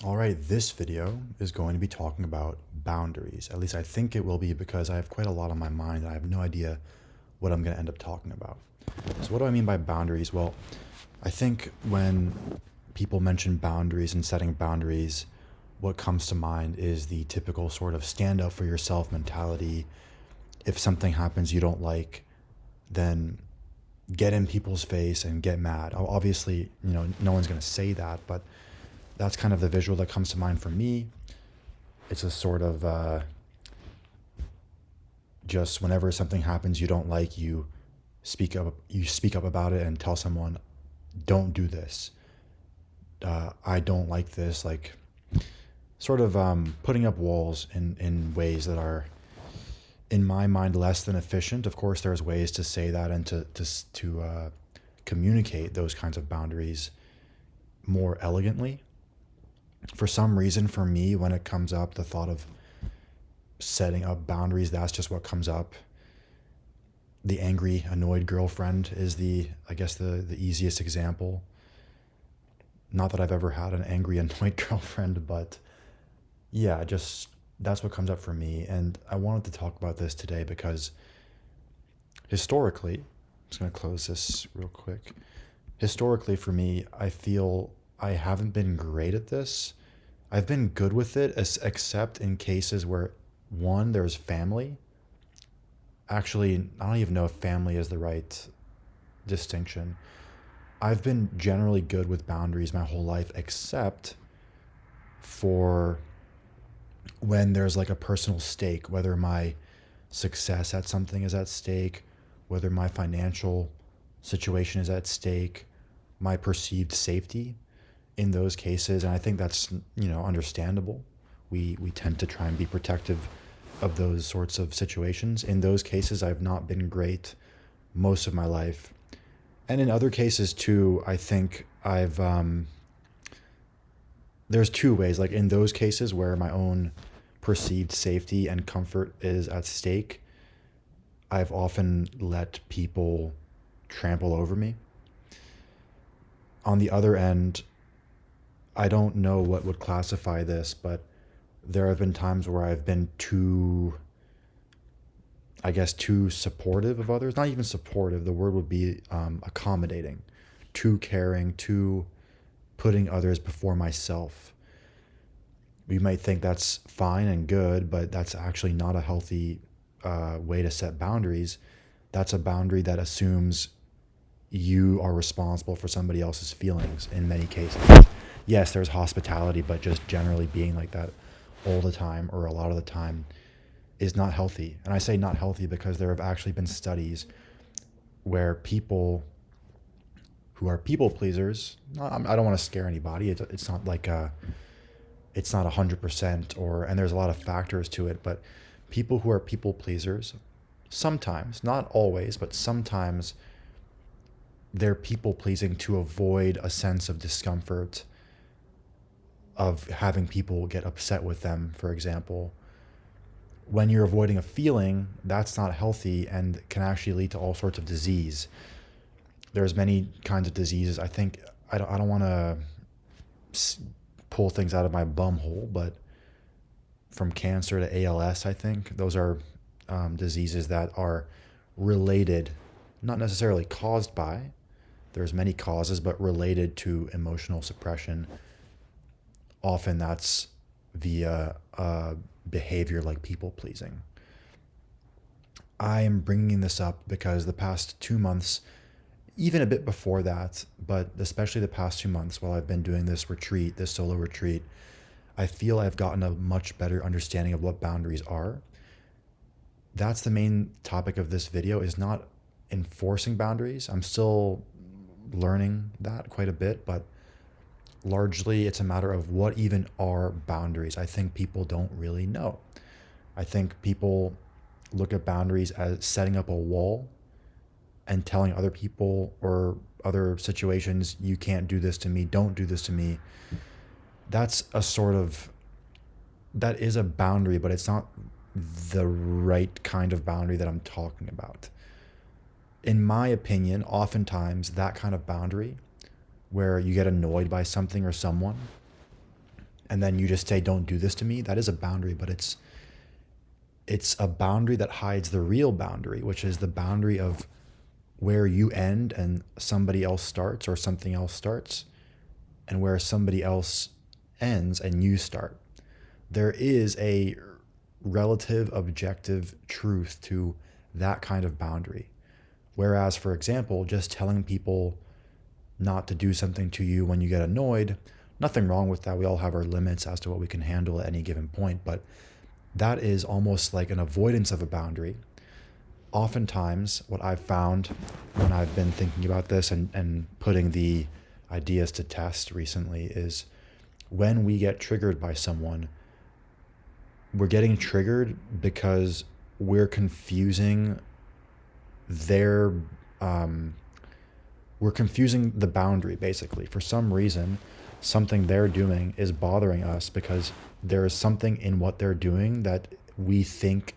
All right, this video is going to be talking about boundaries. At least I think it will be because I have quite a lot on my mind and I have no idea what I'm going to end up talking about. So, what do I mean by boundaries? Well, I think when people mention boundaries and setting boundaries, what comes to mind is the typical sort of stand up for yourself mentality. If something happens you don't like, then get in people's face and get mad. Obviously, no one's going to say that, but that's kind of the visual that comes to mind for me. It's a sort of just whenever something happens you don't like, you speak up about it and tell someone, don't do this. I don't like this. Like sort of putting up walls in ways that are, in my mind, less than efficient. Of course, there's ways to say that and to communicate those kinds of boundaries more elegantly. For some reason, for me, when it comes up, the thought of setting up boundaries, that's just what comes up. The angry, annoyed girlfriend is I guess the easiest example. Not that I've ever had an angry, annoyed girlfriend, but yeah, just that's what comes up for me. And I wanted to talk about this today because historically, I'm just going to close this real quick. Historically, for me, I feel I haven't been great at this. I've been good with it, except in cases where, one, there's family. Actually, I don't even know if family is the right distinction. I've been generally good with boundaries my whole life, except for when there's like a personal stake, whether my success at something is at stake, whether my financial situation is at stake, my perceived safety in those cases. And I think that's, understandable. We tend to try and be protective of those sorts of situations. In those cases, I've not been great most of my life. And in other cases too, I think there's two ways. Like in those cases where my own perceived safety and comfort is at stake, I've often let people trample over me. On the other end, I don't know what would classify this, but there have been times where I've been too supportive of others. Not even supportive, the word would be accommodating, too caring, too putting others before myself. We might think that's fine and good, but that's actually not a healthy way to set boundaries. That's a boundary that assumes you are responsible for somebody else's feelings in many cases. Yes, there's hospitality, but just generally being like that all the time or a lot of the time is not healthy. And I say not healthy because there have actually been studies where people who are people pleasers, I don't want to scare anybody. It's not like it's not 100% and there's a lot of factors to it, but people who are people pleasers, sometimes, not always, but sometimes they're people pleasing to avoid a sense of discomfort of having people get upset with them, for example. When you're avoiding a feeling, that's not healthy and can actually lead to all sorts of disease. There's many kinds of diseases. I think I don't want to pull things out of my bum hole, but from cancer to ALS, I think those are diseases that are related, not necessarily caused by. There's many causes, but related to emotional suppression. Often that's via behavior like people pleasing. I am bringing this up because the past 2 months, even a bit before that, but especially the past 2 months while I've been doing this solo retreat, I feel I've gotten a much better understanding of what boundaries are. That's the main topic of this video, is not enforcing boundaries. I'm still learning that quite a bit, but largely it's a matter of what even are boundaries. I think people don't really know. I think people look at boundaries as setting up a wall and telling other people or other situations, you can't do this to me, don't do this to me. That is a boundary, but it's not the right kind of boundary that I'm talking about. In my opinion, oftentimes that kind of boundary where you get annoyed by something or someone, and then you just say, don't do this to me, that is a boundary, but it's a boundary that hides the real boundary, which is the boundary of where you end and somebody else starts, or something else starts, and where somebody else ends and you start. There is a relative objective truth to that kind of boundary. Whereas, for example, just telling people not to do something to you when you get annoyed, nothing wrong with that. We all have our limits as to what we can handle at any given point, but that is almost like an avoidance of a boundary. Oftentimes, what I've found when I've been thinking about this and putting the ideas to test recently is when we get triggered by someone, we're getting triggered because we're confusing their we're confusing the boundary. Basically, for some reason, something they're doing is bothering us because there is something in what they're doing that we think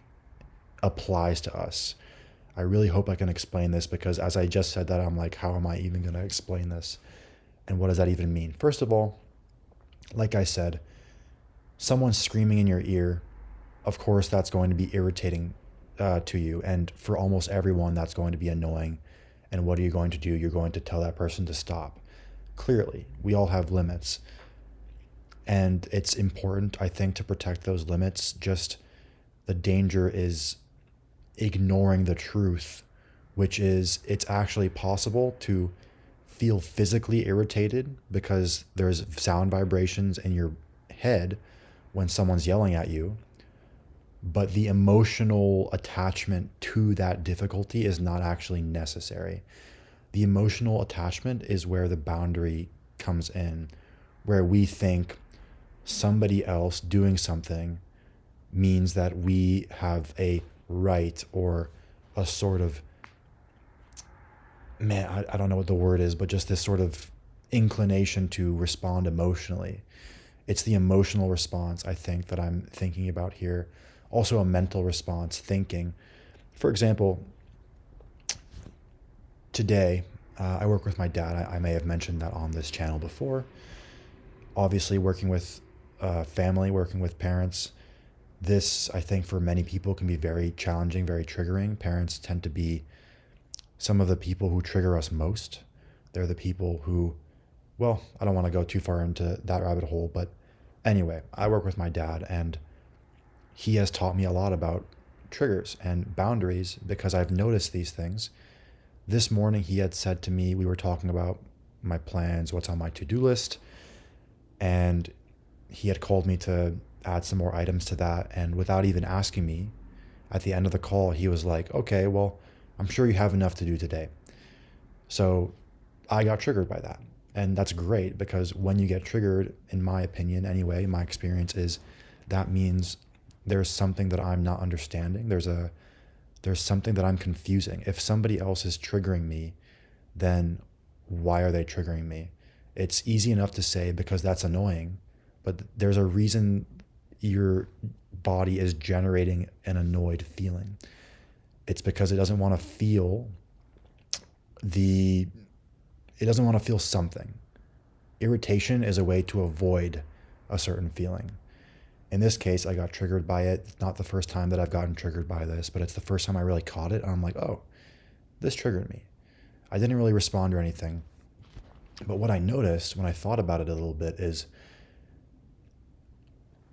applies to us. I really hope I can explain this, because as I just said that, I'm like, how am I even going to explain this? And what does that even mean? First of all, like I said, someone screaming in your ear, of course, that's going to be irritating to you. And for almost everyone, that's going to be annoying. And what are you going to do? You're going to tell that person to stop. Clearly, we all have limits. And it's important, I think, to protect those limits. Just the danger is ignoring the truth, which is it's actually possible to feel physically irritated because there's sound vibrations in your head when someone's yelling at you. But the emotional attachment to that difficulty is not actually necessary. The emotional attachment is where the boundary comes in, where we think somebody else doing something means that we have a right or a sort of, I don't know what the word is, but just this sort of inclination to respond emotionally. It's the emotional response, I think, that I'm thinking about here. Also a mental response, thinking. For example, today, I work with my dad. I may have mentioned that on this channel before. Obviously, working with family, working with parents, this, I think, for many people can be very challenging, very triggering. Parents tend to be some of the people who trigger us most. They're the people who, well, I don't want to go too far into that rabbit hole, but anyway, I work with my dad, and he has taught me a lot about triggers and boundaries because I've noticed these things. This morning, he had said to me, we were talking about my plans, what's on my to-do list, and he had called me to add some more items to that. And without even asking me, at the end of the call, he was like, okay, well, I'm sure you have enough to do today. So I got triggered by that. And that's great, because when you get triggered, in my opinion anyway, my experience is that means there's something that I'm not understanding. There's something that I'm confusing. If somebody else is triggering me, then why are they triggering me? It's easy enough to say because that's annoying, but there's a reason your body is generating an annoyed feeling. It's because it doesn't want to feel something. Irritation is a way to avoid a certain feeling. In this case, I got triggered by it. It's not the first time that I've gotten triggered by this, but it's the first time I really caught it. And I'm like, oh, this triggered me. I didn't really respond or anything. But what I noticed when I thought about it a little bit is,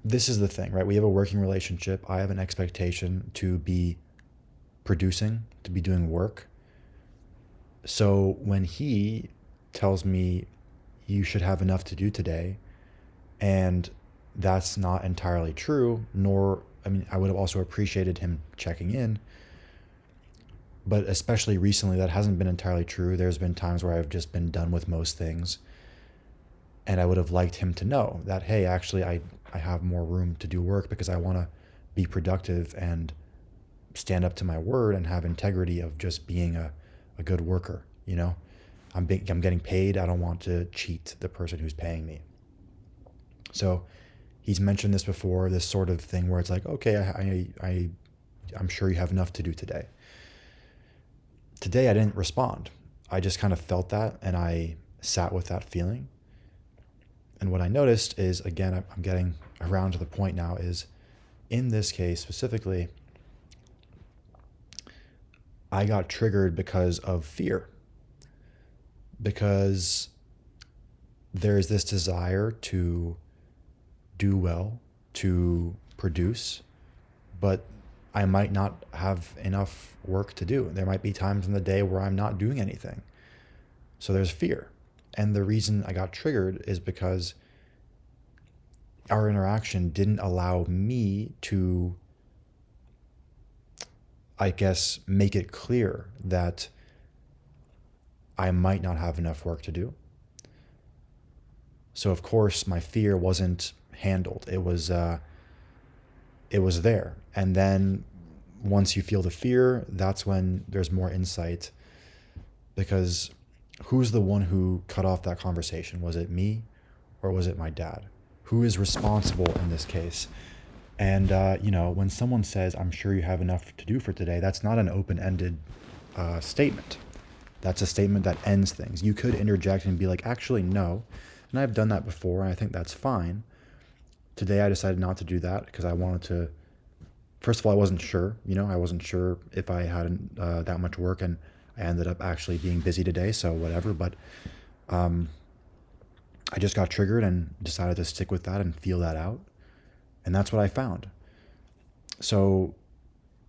this is the thing, right? We have a working relationship. I have an expectation to be producing, to be doing work. So when he tells me you should have enough to do today, and that's not entirely true, I would have also appreciated him checking in, but especially recently, that hasn't been entirely true. There's been times where I've just been done with most things, and I would have liked him to know that, hey, actually, I have more room to do work because I want to be productive and stand up to my word and have integrity of just being a good worker. I'm getting paid. I don't want to cheat the person who's paying me. So he's mentioned this before, this sort of thing where it's like, okay, I'm sure you have enough to do today. Today I didn't respond. I just kind of felt that, and I sat with that feeling. And what I noticed is, again, I'm getting around to the point now, is in this case specifically, I got triggered because of fear. Because there's this desire to do well, to produce, but I might not have enough work to do. There might be times in the day where I'm not doing anything. So there's fear. And the reason I got triggered is because our interaction didn't allow me to, I guess, make it clear that I might not have enough work to do. So of course my fear wasn't handled. It was there. And then once you feel the fear, that's when there's more insight. Because who's the one who cut off that conversation? Was it me or was it my dad? Who is responsible in this case? And, when someone says, I'm sure you have enough to do for today, that's not an open-ended statement. That's a statement that ends things. You could interject and be like, actually, no. And I've done that before, and I think that's fine. Today, I decided not to do that because I wanted to. First of all, I wasn't sure. I wasn't sure if I had that much work, and I ended up actually being busy today, so whatever. But I just got triggered and decided to stick with that and feel that out. And that's what I found. So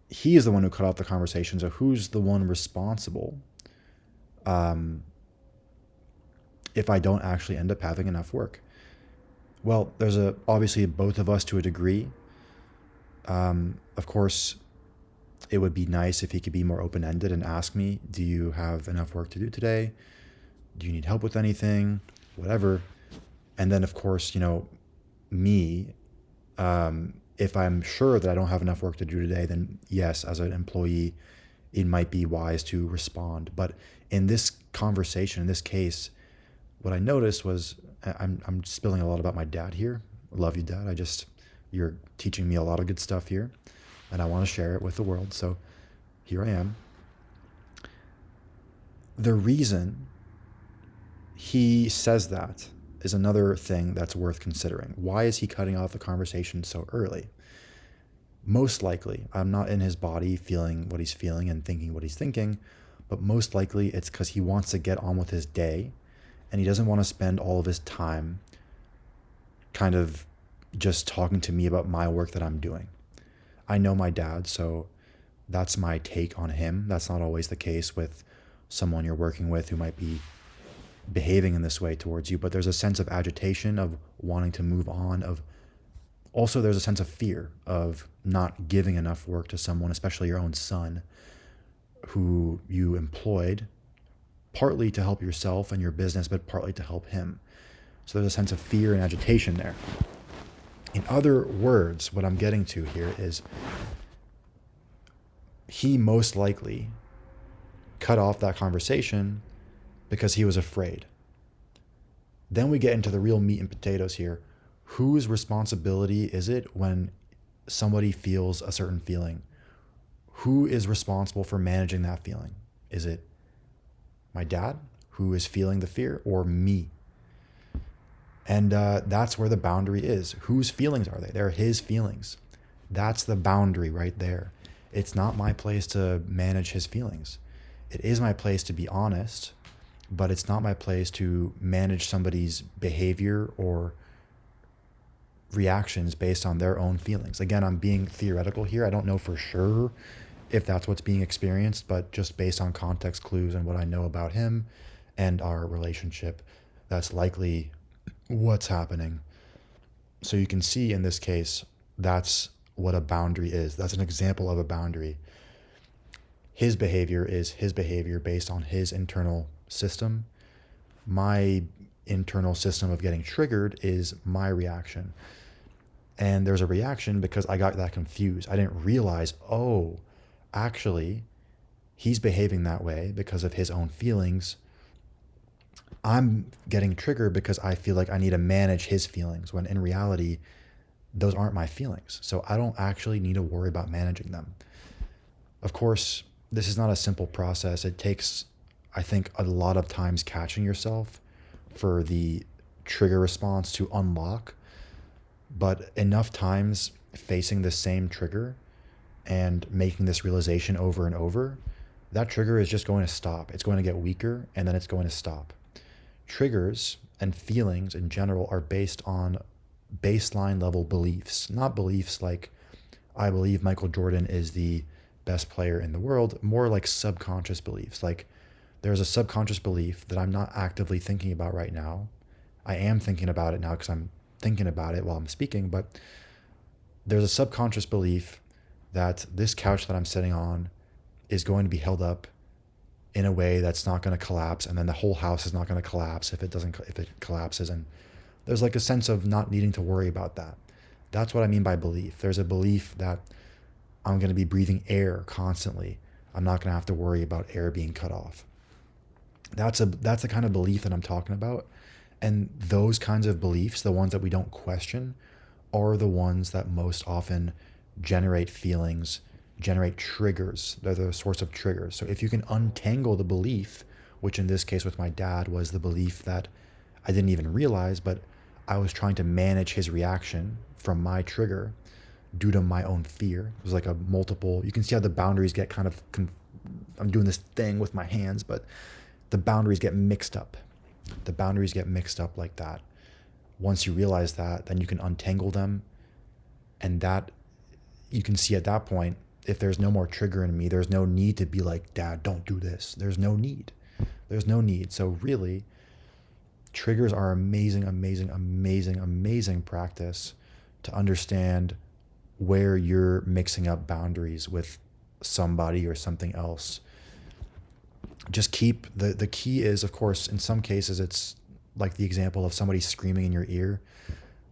he is the one who cut off the conversation. So who's the one responsible if I don't actually end up having enough work? Well, there's obviously both of us to a degree. Of course, it would be nice if he could be more open-ended and ask me, do you have enough work to do today? Do you need help with anything? Whatever. And then, of course, me, if I'm sure that I don't have enough work to do today, then yes, as an employee, it might be wise to respond. But in this conversation, in this case, what I noticed was, I'm spilling a lot about my dad here. I love you, Dad. You're teaching me a lot of good stuff here, and I want to share it with the world. So here I am. The reason he says that is another thing that's worth considering. Why is he cutting off the conversation so early? Most likely, I'm not in his body feeling what he's feeling and thinking what he's thinking, but most likely it's because he wants to get on with his day and he doesn't want to spend all of his time kind of just talking to me about my work that I'm doing. I know my dad, so that's my take on him. That's not always the case with someone you're working with who might be behaving in this way towards you, but there's a sense of agitation, of wanting to move on, also there's a sense of fear of not giving enough work to someone, especially your own son, who you employed partly to help yourself and your business, but partly to help him. So there's a sense of fear and agitation there. In other words, what I'm getting to here is he most likely cut off that conversation because he was afraid. Then we get into the real meat and potatoes here. Whose responsibility is it when somebody feels a certain feeling? Who is responsible for managing that feeling? Is it my dad, who is feeling the fear, or me? And that's where the boundary is. Whose feelings are they? They're his feelings. That's the boundary right there. It's not my place to manage his feelings. It is my place to be honest, but it's not my place to manage somebody's behavior or reactions based on their own feelings. Again, I'm being theoretical here. I don't know for sure if that's what's being experienced, but just based on context clues and what I know about him and our relationship, that's likely what's happening. So you can see in this case, that's what a boundary is. That's an example of a boundary. His behavior is his behavior based on his internal system. My internal system of getting triggered is my reaction. And there's a reaction because I got that confused. I didn't realize, actually, he's behaving that way because of his own feelings. I'm getting triggered because I feel like I need to manage his feelings, when in reality, those aren't my feelings. So I don't actually need to worry about managing them. Of course, this is not a simple process. It takes, I think, a lot of times catching yourself for the trigger response to unlock, but enough times facing the same trigger and making this realization over and over, that trigger is just going to stop. It's going to get weaker and then it's going to stop. Triggers and feelings in general are based on baseline level beliefs, not beliefs like I believe Michael Jordan is the best player in the world, more like subconscious beliefs. Like there's a subconscious belief that I'm not actively thinking about right now. I am thinking about it now because I'm thinking about it while I'm speaking, but there's a subconscious belief that this couch that I'm sitting on is going to be held up in a way that's not going to collapse, and then the whole house is not going to collapse if it collapses. And there's like a sense of not needing to worry about that. That's what I mean by belief. There's a belief that I'm going to be breathing air constantly. I'm not going to have to worry about air being cut off. That's the kind of belief that I'm talking about. And those kinds of beliefs, the ones that we don't question, are the ones that most often generate feelings, generate triggers. They're the source of triggers. So if you can untangle the belief, which in this case with my dad was the belief that I didn't even realize, but I was trying to manage his reaction from my trigger due to my own fear. It was like a multiple, you can see how the boundaries get kind of, I'm doing this thing with my hands, but the boundaries get mixed up. The boundaries get mixed up like that. Once you realize that, then you can untangle them. And that, you can see at that point, if there's no more trigger in me, there's no need to be like, Dad, don't do this. There's no need. There's no need. So really, triggers are amazing, amazing, amazing, amazing practice to understand where you're mixing up boundaries with somebody or something else. Just keep, the key is, of course, in some cases, it's like the example of somebody screaming in your ear.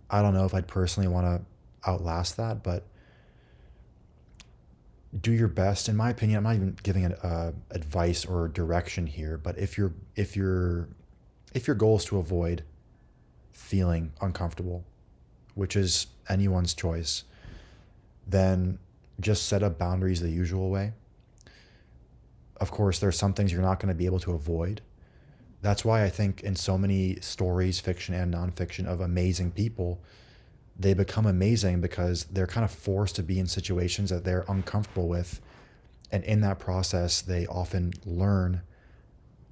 I don't know if I'd personally want to outlast that, but do your best. In my opinion, I'm not even giving advice or direction here, but if your goal is to avoid feeling uncomfortable, which is anyone's choice, then just set up boundaries the usual way. Of course, there's some things you're not going to be able to avoid. That's why I think in so many stories, fiction and nonfiction, of amazing people, they become amazing because they're kind of forced to be in situations that they're uncomfortable with. And in that process, they often learn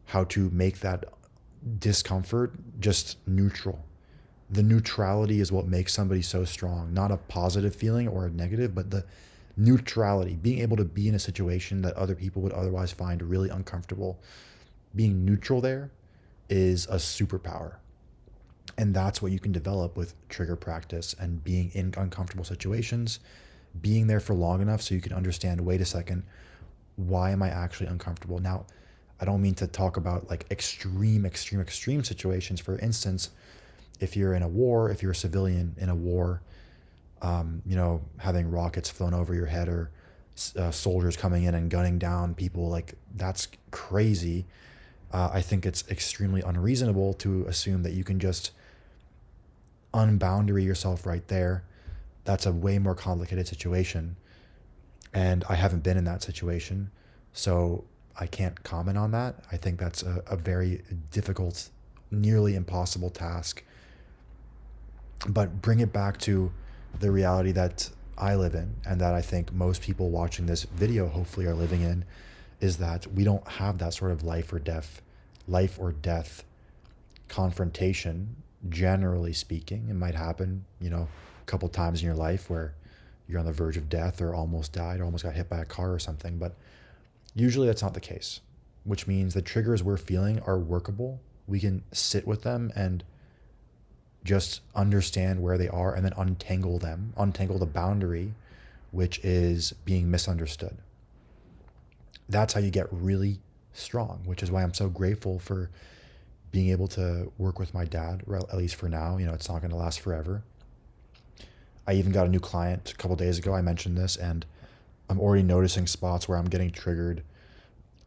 how to make that discomfort just neutral. The neutrality is what makes somebody so strong, not a positive feeling or a negative, but the neutrality, being able to be in a situation that other people would otherwise find really uncomfortable. Being neutral there is a superpower. And that's what you can develop with trigger practice and being in uncomfortable situations, being there for long enough so you can understand, wait a second, why am I actually uncomfortable? Now, I don't mean to talk about like extreme situations. For instance, if you're in a war, if you're a civilian in a war, having rockets flown over your head, or soldiers coming in and gunning down people, like that's crazy. I think it's extremely unreasonable to assume that you can just unboundary yourself right there. That's a way more complicated situation. And I haven't been in that situation, so I can't comment on that. I think that's a very difficult, nearly impossible task. But bring it back to the reality that I live in, and that I think most people watching this video hopefully are living in, is that we don't have that sort of life or death confrontation. Generally speaking, it might happen, a couple times in your life where you're on the verge of death or almost died or almost got hit by a car or something, but usually that's not the case, which means the triggers we're feeling are workable. We can sit with them and just understand where they are and then untangle the boundary, which is being misunderstood. That's how you get really strong, which is why I'm so grateful for being able to work with my dad, or at least for now. It's not going to last forever. I even got a new client a couple days ago. I mentioned this, and I'm already noticing spots where I'm getting triggered.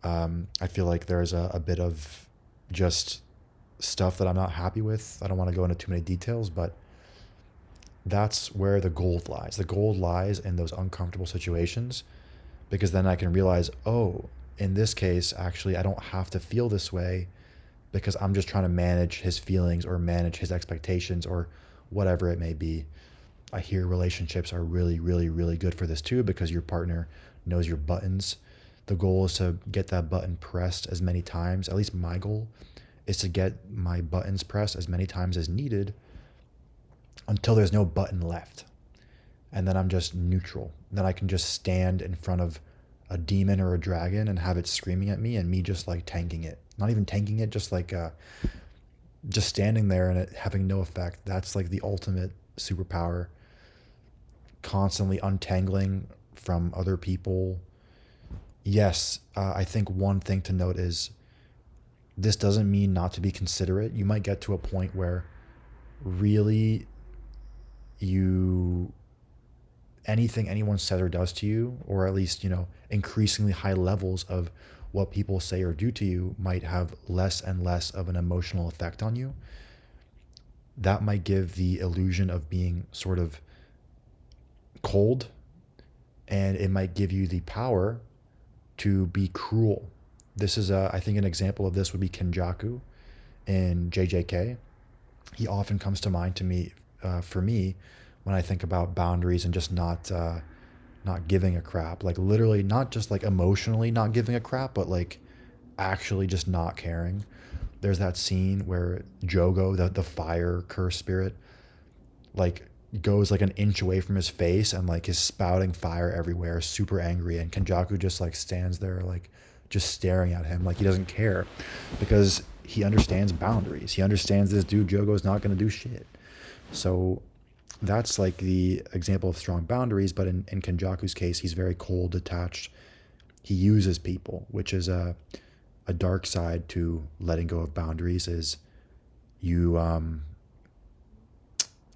I feel like there's a bit of just stuff that I'm not happy with. I don't want to go into too many details, but that's where the gold lies. The gold lies in those uncomfortable situations, because then I can realize, oh, in this case, actually, I don't have to feel this way because I'm just trying to manage his feelings or manage his expectations or whatever it may be. I hear relationships are really, really, really good for this too because your partner knows your buttons. The goal is to get that button pressed as many times. At least my goal is to get my buttons pressed as many times as needed until there's no button left. And then I'm just neutral. Then I can just stand in front of a demon or a dragon and have it screaming at me and me just like tanking it. Not even tanking it, just like just standing there and it having no effect. That's like the ultimate superpower. Constantly untangling from other people. Yes, I think one thing to note is this doesn't mean not to be considerate. You might get to a point where really you anything anyone says or does to you, or at least, increasingly high levels of what people say or do to you might have less and less of an emotional effect on you. That might give the illusion of being sort of cold, and it might give you the power to be cruel. This is, I think, an example of this would be Kenjaku in JJK. He often comes to mind to me, for me, when I think about boundaries and just not giving a crap. Like literally, not just like emotionally not giving a crap, but like actually just not caring. There's that scene where Jogo, the fire curse spirit, like goes like an inch away from his face and like is spouting fire everywhere, super angry, and Kenjaku just like stands there like just staring at him like he doesn't care because he understands boundaries. He understands this dude Jogo's not going to do shit. So that's like the example of strong boundaries, but in Kenjaku's case, he's very cold, detached. He uses people, which is a dark side to letting go of boundaries is you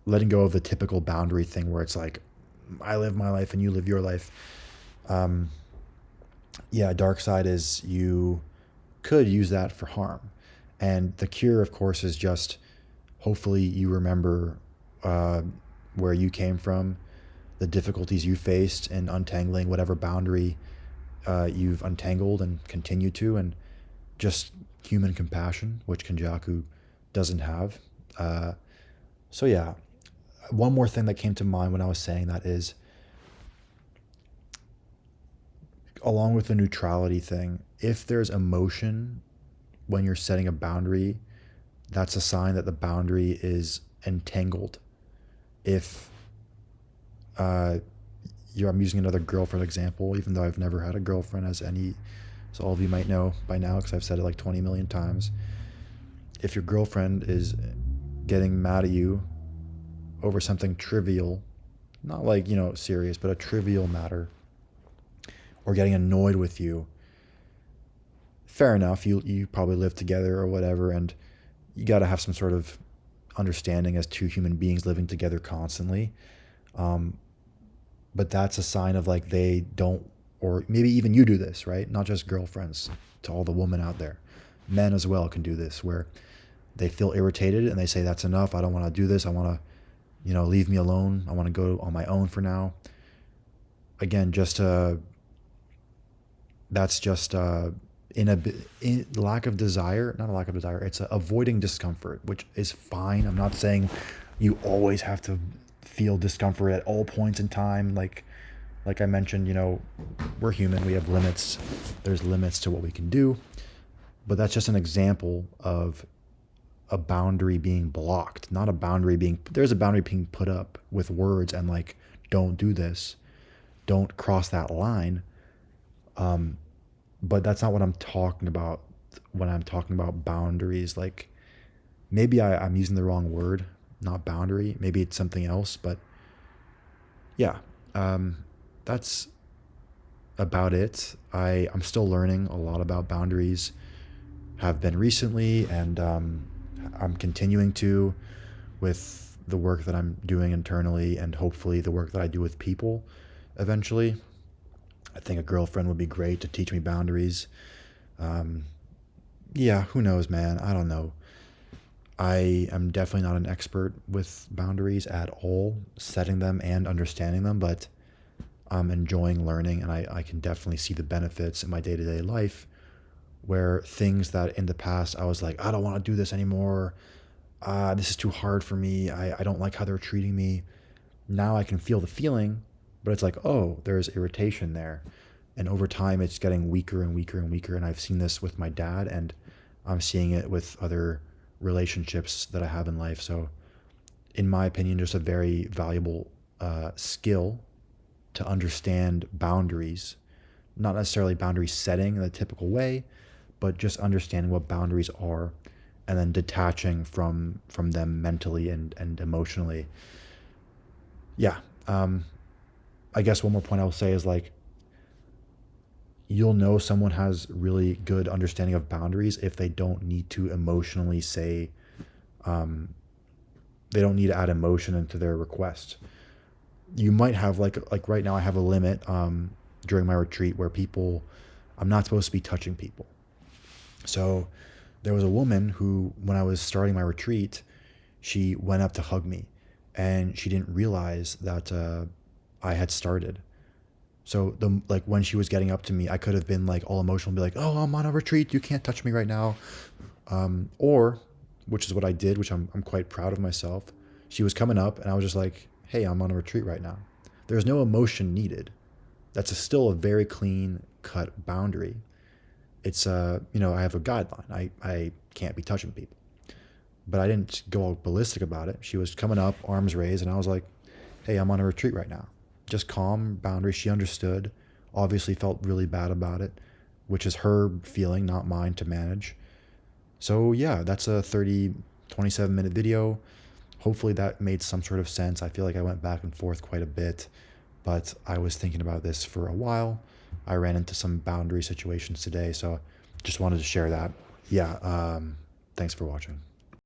letting go of the typical boundary thing where it's like, I live my life and you live your life. Yeah, dark side is you could use that for harm. And the cure, of course, is just hopefully you remember where you came from, the difficulties you faced in untangling whatever boundary you've untangled and continue to, and just human compassion, which Kenjaku doesn't have. So yeah, one more thing that came to mind when I was saying that is, along with the neutrality thing, if there's emotion when you're setting a boundary, that's a sign that the boundary is entangled. If I'm using another girlfriend example, even though I've never had a girlfriend, so all of you might know by now because I've said it like 20 million times. If your girlfriend is getting mad at you over something trivial, not like, serious, but a trivial matter, or getting annoyed with you, fair enough, you probably live together or whatever, and you got to have some sort of understanding as two human beings living together constantly. But that's a sign of like they don't, or maybe even you do this, right? Not just girlfriends, to all the women out there. Men as well can do this, where they feel irritated and they say, that's enough. I don't want to do this. I want to, leave me alone. I want to go on my own for now. Again, that's just in lack of desire, not a lack of desire. It's avoiding discomfort, which is fine. I'm not saying you always have to feel discomfort at all points in time. Like I mentioned, we're human. We have limits. There's limits to what we can do. But that's just an example of a boundary being blocked, not a boundary there's a boundary being put up with words and like, don't do this. Don't cross that line. But that's not what I'm talking about when I'm talking about boundaries. Like maybe I'm using the wrong word, not boundary. Maybe it's something else, but yeah, that's about it. I'm still learning a lot about boundaries, have been recently, and I'm continuing to with the work that I'm doing internally and hopefully the work that I do with people eventually. I think a girlfriend would be great to teach me boundaries. Yeah, who knows, man? I don't know. I am definitely not an expert with boundaries at all, setting them and understanding them, but I'm enjoying learning, and I can definitely see the benefits in my day-to-day life where things that in the past I was like, I don't want to do this anymore. This is too hard for me. I don't like how they're treating me. Now I can feel the feeling, but it's like, oh, there's irritation there. And over time, it's getting weaker and weaker and weaker. And I've seen this with my dad, and I'm seeing it with other relationships that I have in life. So, in my opinion, just a very valuable skill to understand boundaries, not necessarily boundary setting in the typical way, but just understanding what boundaries are and then detaching from them mentally and emotionally. Yeah. I guess one more point I'll say is like, you'll know someone has really good understanding of boundaries if they don't need to emotionally say, they don't need to add emotion into their request. You might have like right now I have a limit during my retreat where people, I'm not supposed to be touching people. So there was a woman who, when I was starting my retreat, she went up to hug me, and she didn't realize that I had started. So the like when she was getting up to me, I could have been like all emotional and be like, "Oh, I'm on a retreat. You can't touch me right now." Or, which is what I did, which I'm quite proud of myself. She was coming up, and I was just like, "Hey, I'm on a retreat right now." There's no emotion needed. Still a very clean cut boundary. It's I have a guideline. I can't be touching people, but I didn't go all ballistic about it. She was coming up, arms raised, and I was like, "Hey, I'm on a retreat right now." Just calm boundary. She understood. Obviously, felt really bad about it, which is her feeling, not mine to manage. So yeah, that's a 27-minute video. Hopefully that made some sort of sense. I feel like I went back and forth quite a bit, but I was thinking about this for a while. I ran into some boundary situations today, so just wanted to share that. Yeah, thanks for watching.